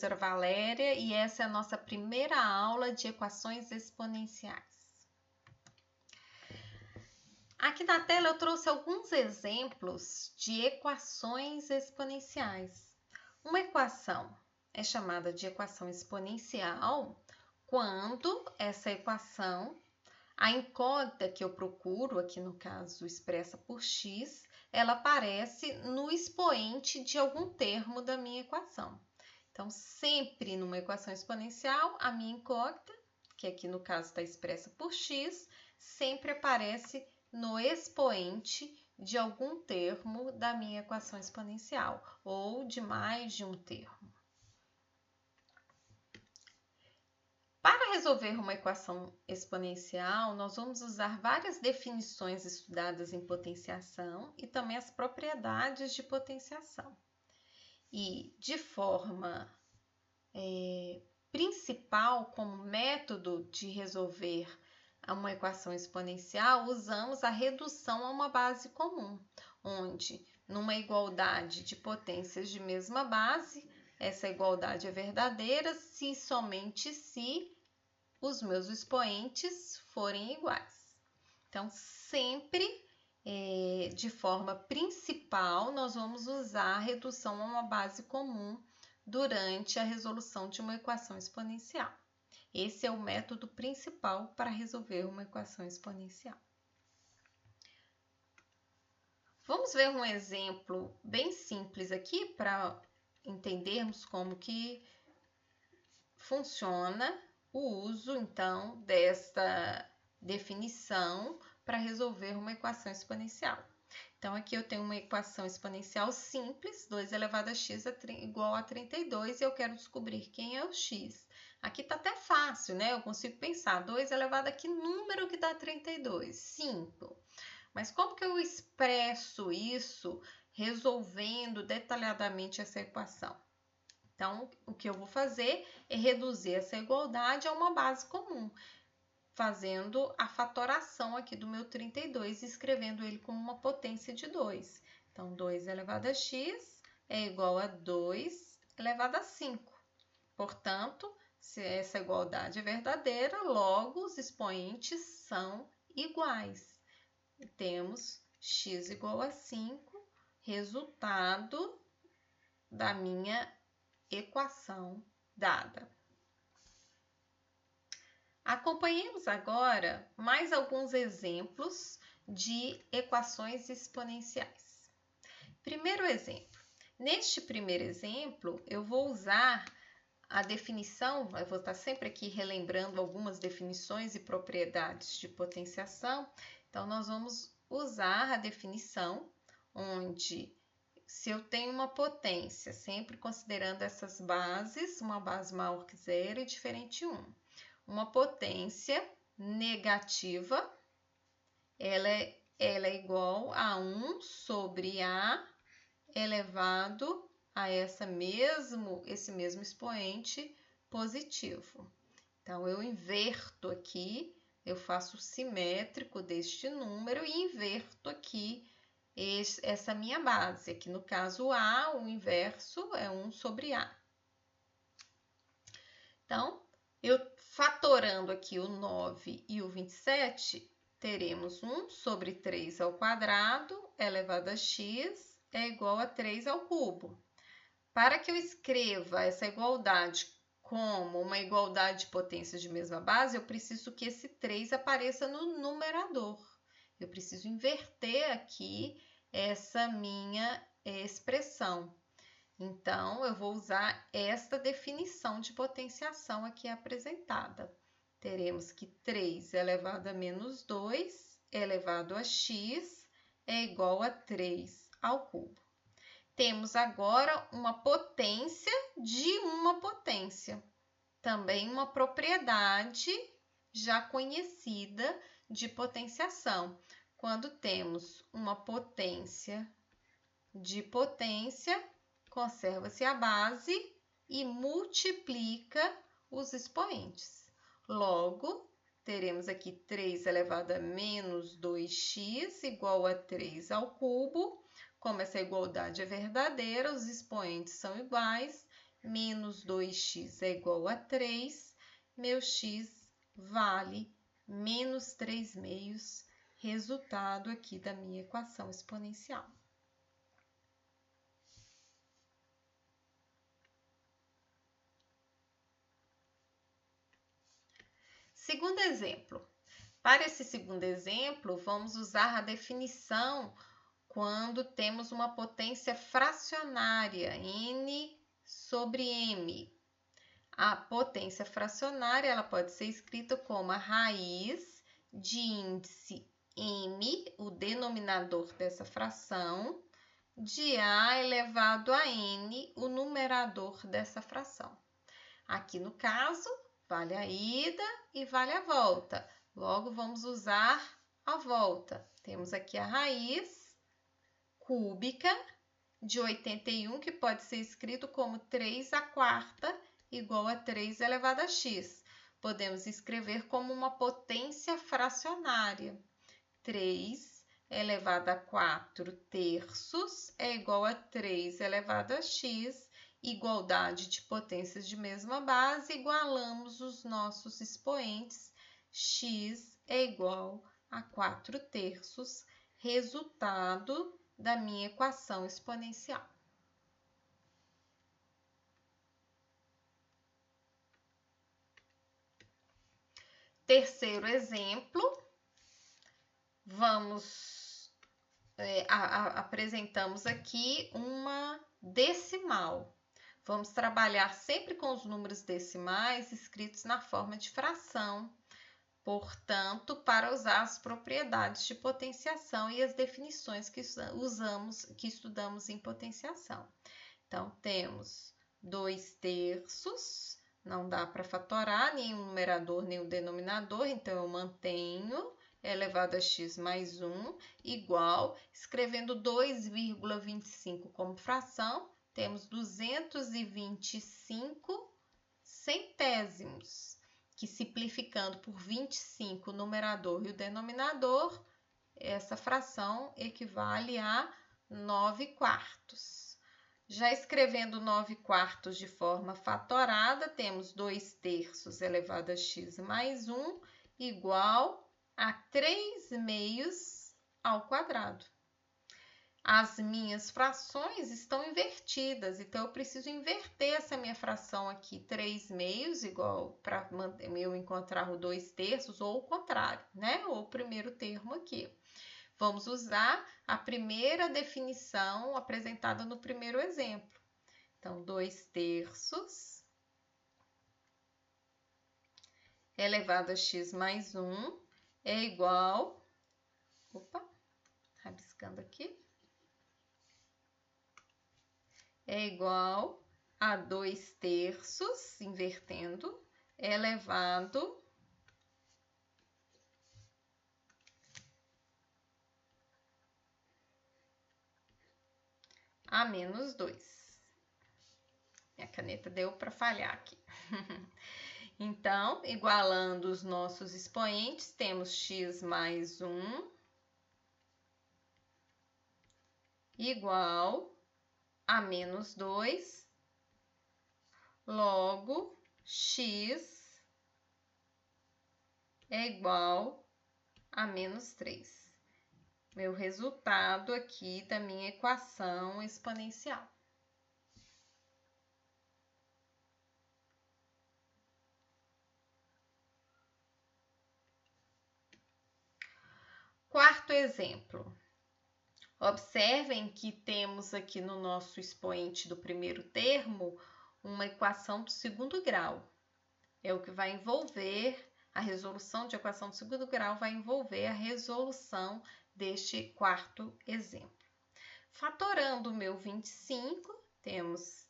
professora Valéria e essa é a nossa primeira aula de equações exponenciais. Aqui na tela eu trouxe alguns exemplos de equações exponenciais. Uma equação é chamada de equação exponencial quando essa equação, a incógnita que eu procuro, aqui no caso expressa por x, ela aparece no expoente de algum termo da minha equação. Então, sempre numa equação exponencial, a minha incógnita, que aqui no caso está expressa por x, sempre aparece no expoente de algum termo da minha equação exponencial, ou de mais de um termo. Para resolver uma equação exponencial, nós vamos usar várias definições estudadas em potenciação e também as propriedades de potenciação. E de forma principal, como método de resolver uma equação exponencial, usamos a redução a uma base comum, onde numa igualdade de potências de mesma base, essa igualdade é verdadeira se somente se os meus expoentes forem iguais. Então, sempre de forma principal, nós vamos usar a redução a uma base comum durante a resolução de uma equação exponencial. Esse é o método principal para resolver uma equação exponencial. Vamos ver um exemplo bem simples aqui para entendermos como que funciona o uso, então, desta definição para resolver uma equação exponencial. Então, aqui eu tenho uma equação exponencial simples, 2 elevado a x é igual a 32, e eu quero descobrir quem é o x. Aqui está até fácil, né? Eu consigo pensar, 2 elevado a que número que dá 32? 5. Mas como que eu expresso isso resolvendo detalhadamente essa equação? Então, o que eu vou fazer é reduzir essa igualdade a uma base comum, fazendo a fatoração aqui do meu 32 e escrevendo ele como uma potência de 2. Então, 2 elevado a x é igual a 2 elevado a 5. Portanto, se essa igualdade é verdadeira, logo os expoentes são iguais. E temos x igual a 5, resultado da minha equação dada. Acompanhemos agora mais alguns exemplos de equações exponenciais. Primeiro exemplo. Neste primeiro exemplo, eu vou usar a definição, eu vou estar sempre aqui relembrando algumas definições e propriedades de potenciação. Então, nós vamos usar a definição onde, se eu tenho uma potência, sempre considerando essas bases, uma base maior que zero e diferente 1. Uma potência negativa, ela é igual a 1 sobre A elevado a esse mesmo expoente positivo. Então, eu inverto aqui, eu faço o simétrico deste número e inverto aqui essa minha base. Aqui no caso A, o inverso é 1 sobre A. Então, eu fatorando aqui o 9 e o 27, teremos 1 sobre 3 ao quadrado elevado a x é igual a 3 ao cubo. Para que eu escreva essa igualdade como uma igualdade de potências de mesma base, eu preciso que esse 3 apareça no numerador. Eu preciso inverter aqui essa minha expressão. Então, eu vou usar esta definição de potenciação aqui apresentada. Teremos que 3 elevado a menos 2 elevado a x é igual a 3 ao cubo. Temos agora uma potência de uma potência. Também uma propriedade já conhecida de potenciação. Quando temos uma potência de potência, conserva-se a base e multiplica os expoentes. Logo, teremos aqui 3 elevado a menos 2x igual a 3 ao cubo. Como essa igualdade é verdadeira, os expoentes são iguais, menos 2x é igual a 3, meu x vale menos 3/2, resultado aqui da minha equação exponencial. Segundo exemplo. Para esse segundo exemplo, vamos usar a definição quando temos uma potência fracionária, n sobre m. A potência fracionária ela pode ser escrita como a raiz de índice m, o denominador dessa fração, de a elevado a n, o numerador dessa fração. Aqui no caso, vale a ida e vale a volta. Logo, vamos usar a volta. Temos aqui a raiz cúbica de 81, que pode ser escrito como 3/4 igual a 3 elevado a x. Podemos escrever como uma potência fracionária. 3 elevado a 4 terços é igual a 3 elevado a x. Igualdade de potências de mesma base, igualamos os nossos expoentes. X é igual a 4 terços, resultado da minha equação exponencial. Terceiro exemplo, apresentamos aqui uma decimal. Vamos trabalhar sempre com os números decimais escritos na forma de fração. Portanto, para usar as propriedades de potenciação e as definições que estudamos em potenciação. Então, temos 2 terços, não dá para fatorar nem o numerador nem o denominador, então eu mantenho elevado a x mais 1, igual, escrevendo 2,25 como fração, temos 225 centésimos, que simplificando por 25 o numerador e o denominador, essa fração equivale a 9/4. Já escrevendo 9/4 de forma fatorada, temos 2 terços elevado a x mais 1 igual a 3/2 ao quadrado. As minhas frações estão invertidas, então eu preciso inverter essa minha fração aqui, 3/2 igual para eu encontrar o 2 terços, ou o contrário, né? Ou o primeiro termo aqui. Vamos usar a primeira definição apresentada no primeiro exemplo. Então, 2 terços elevado a x mais 1 é igual... Opa, rabiscando aqui. É igual a 2 terços, invertendo, elevado a menos 2. Minha caneta deu para falhar aqui. Então, igualando os nossos expoentes, temos x mais 1 igual a menos 2, logo, x é igual a menos 3. Meu resultado aqui da minha equação exponencial. Quarto exemplo. Observem que temos aqui no nosso expoente do primeiro termo uma equação do segundo grau. É o que vai envolver a resolução de equação do segundo grau, vai envolver a resolução deste quarto exemplo. Fatorando o meu 25, temos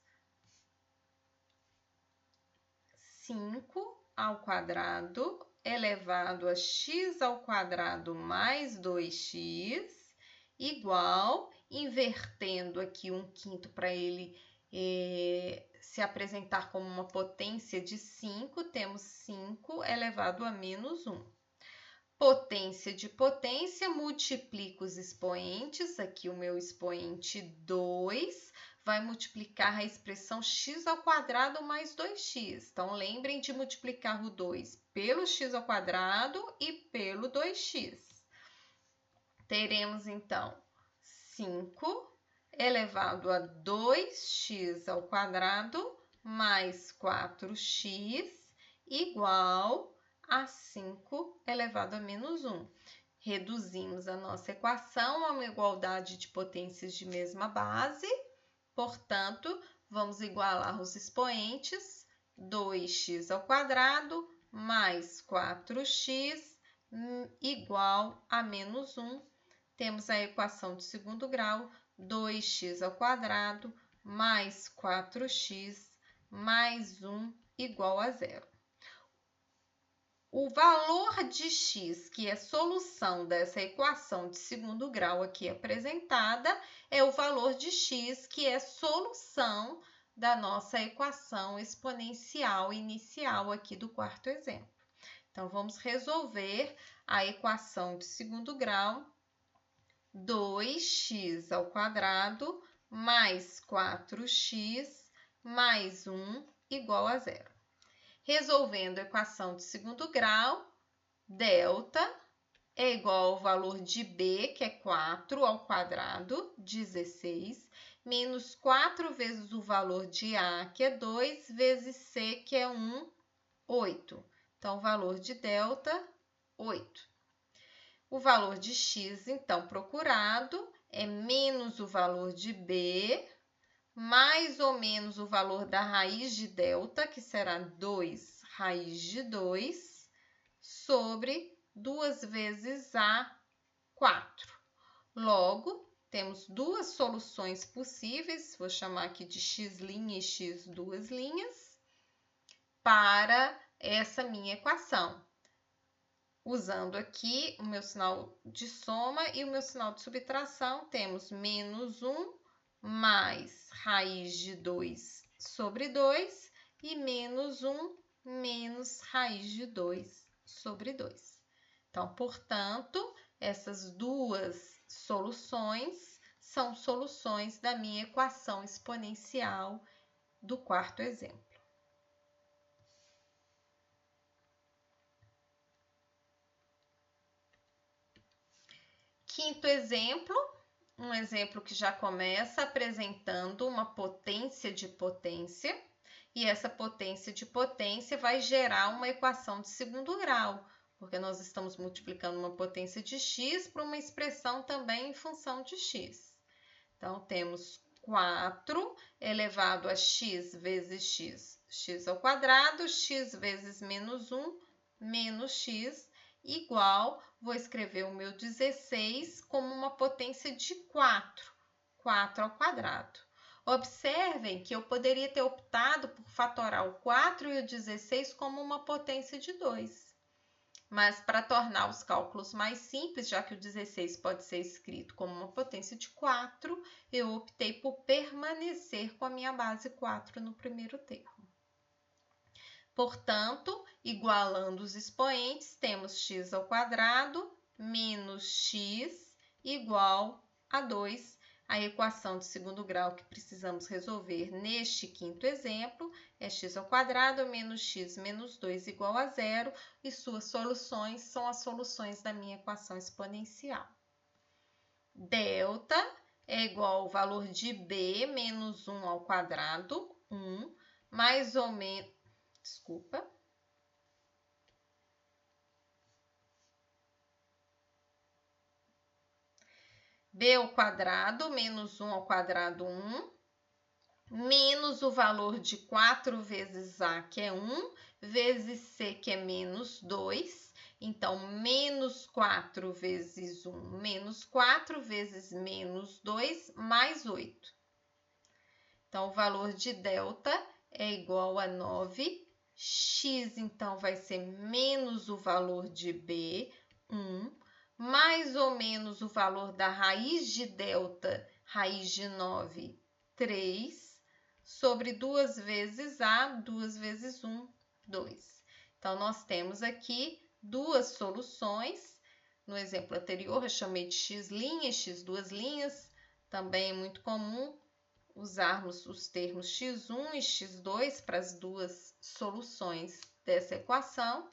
5 ao quadrado elevado a x ao quadrado mais 2x igual, invertendo aqui 1/5 para ele se apresentar como uma potência de 5, temos 5 elevado a menos 1. Potência de potência, multiplico os expoentes, aqui o meu expoente 2, vai multiplicar a expressão x ao quadrado mais 2x. Então, lembrem de multiplicar o 2 pelo x ao quadrado e pelo 2x. Teremos, então, 5 elevado a 2x ao quadrado mais 4x igual a 5 elevado a menos 1. Reduzimos a nossa equação a uma igualdade de potências de mesma base. Portanto, vamos igualar os expoentes, 2x ao quadrado mais 4x igual a menos 1. Temos a equação de segundo grau, 2x ao quadrado mais 4x mais 1 igual a 0. O valor de x, que é solução dessa equação de segundo grau aqui apresentada, é o valor de x, que é solução da nossa equação exponencial inicial aqui do quarto exemplo. Então, vamos resolver a equação de segundo grau, 2x ao quadrado mais 4x mais 1 igual a 0. Resolvendo a equação de segundo grau, delta é igual ao valor de b, que é 4 ao quadrado, 16, menos 4 vezes o valor de a, que é 2, vezes c, que é 1, 8. Então, o valor de delta, 8. O valor de x, então, procurado é menos o valor de b, mais ou menos o valor da raiz de delta, que será 2 raiz de 2, sobre 2 vezes a 4. Logo, temos duas soluções possíveis, vou chamar aqui de x' e x duas linhas, para essa minha equação. Usando aqui o meu sinal de soma e o meu sinal de subtração, temos menos 1 mais raiz de 2 sobre 2 e menos 1 menos raiz de 2 sobre 2. Então, portanto, essas duas soluções são soluções da minha equação exponencial do quarto exemplo. Quinto exemplo, um exemplo que já começa apresentando uma potência de potência, e essa potência de potência vai gerar uma equação de segundo grau, porque nós estamos multiplicando uma potência de x por uma expressão também em função de x. Então, temos 4 elevado a x vezes x, x ao quadrado, x vezes menos 1, menos x, igual, vou escrever o meu 16 como uma potência de 4, 4 ao quadrado. Observem que eu poderia ter optado por fatorar o 4 e o 16 como uma potência de 2. Mas para tornar os cálculos mais simples, já que o 16 pode ser escrito como uma potência de 4, eu optei por permanecer com a minha base 4 no primeiro termo. Portanto, igualando os expoentes, temos x ao quadrado menos x igual a 2. A equação de segundo grau que precisamos resolver neste quinto exemplo é x ao quadrado menos x menos 2 igual a 0, e suas soluções são as soluções da minha equação exponencial. Delta é igual ao valor de b menos 1 ao quadrado, 1, mais ou menos... Desculpa. B ao quadrado menos 1 ao quadrado, 1, menos o valor de 4 vezes A, que é 1, vezes C, que é menos 2. Então, menos 4 vezes 1, menos 4 vezes menos 2, mais 8. Então, o valor de delta é igual a 9. X, então, vai ser menos o valor de B, 1, mais ou menos o valor da raiz de delta, raiz de 9, 3, sobre 2 vezes A, 2 vezes 1, 2. Então, nós temos aqui duas soluções. No exemplo anterior, eu chamei de x' e x duas linhas, também é muito comum usarmos os termos x1 e x2 para as duas soluções dessa equação.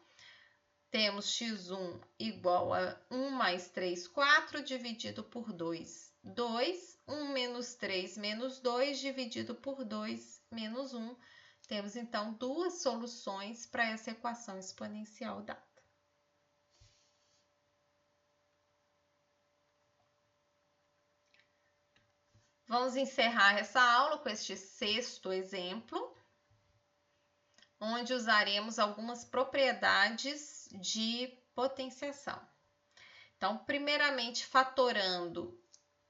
Temos x1 igual a 1 mais 3, 4, dividido por 2, 2. 1 menos 3 menos 2, dividido por 2, menos 1. Temos, então, duas soluções para essa equação exponencial dada. Vamos encerrar essa aula com este sexto exemplo, onde usaremos algumas propriedades de potenciação. Então, primeiramente, fatorando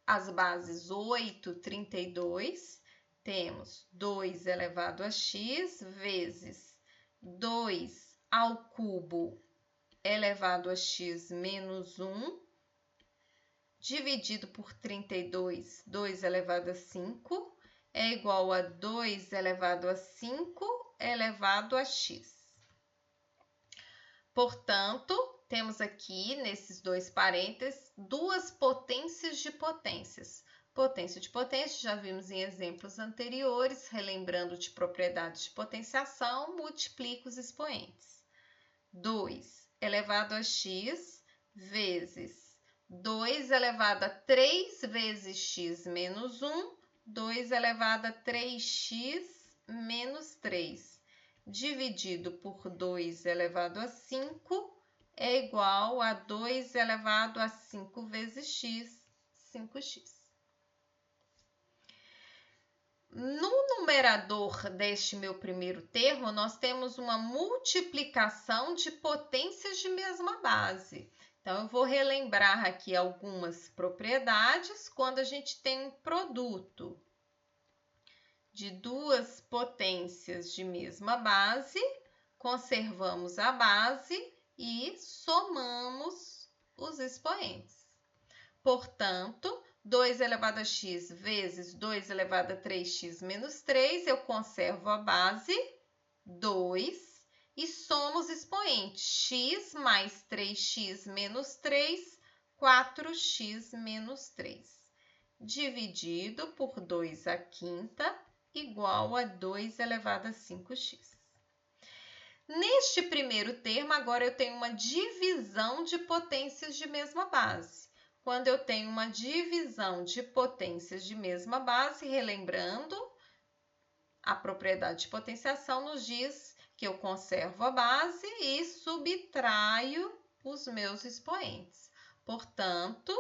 as bases 8, 32, temos 2 elevado a x vezes 2 ao cubo elevado a x menos 1, dividido por 32, 2 elevado a 5, é igual a 2 elevado a 5 elevado a x. Portanto, temos aqui, nesses dois parênteses, duas potências de potências. Potência de potência, já vimos em exemplos anteriores, relembrando de propriedades de potenciação, multiplica os expoentes. 2 elevado a x vezes 2 elevado a 3 vezes x menos 1, 2 elevado a 3x menos 3, dividido por 2 elevado a 5, é igual a 2 elevado a 5 vezes x, 5x. No numerador deste meu primeiro termo, nós temos uma multiplicação de potências de mesma base. Então, eu vou relembrar aqui algumas propriedades quando a gente tem um produto de duas potências de mesma base, conservamos a base e somamos os expoentes. Portanto, 2 elevado a x vezes 2 elevado a 3x menos 3, eu conservo a base 2 e somo os expoentes. X mais 3x menos 3, 4x menos 3. Dividido por 2 à quinta, igual a 2 elevado a 5x. Neste primeiro termo, agora eu tenho uma divisão de potências de mesma base. Quando eu tenho uma divisão de potências de mesma base, relembrando, a propriedade de potenciação nos diz que eu conservo a base e subtraio os meus expoentes. Portanto,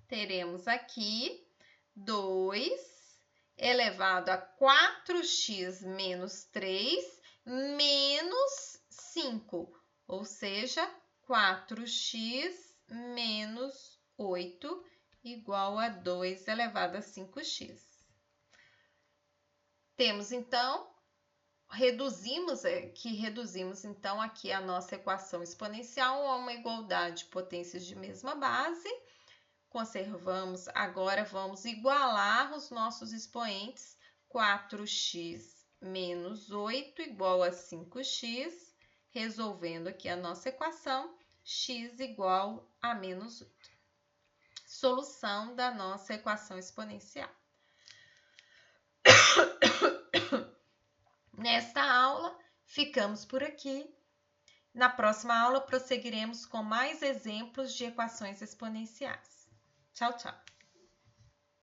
teremos aqui 2 elevado a 4x menos 3 menos 5, ou seja, 4x menos 8 igual a 2 elevado a 5x. Temos, então, reduzimos então aqui a nossa equação exponencial a uma igualdade de potências de mesma base. Conservamos, agora vamos igualar os nossos expoentes. 4x menos 8 igual a 5x, resolvendo aqui a nossa equação, x igual a menos 8. Solução da nossa equação exponencial. Nesta aula, ficamos por aqui. Na próxima aula, prosseguiremos com mais exemplos de equações exponenciais. Tchau, tchau!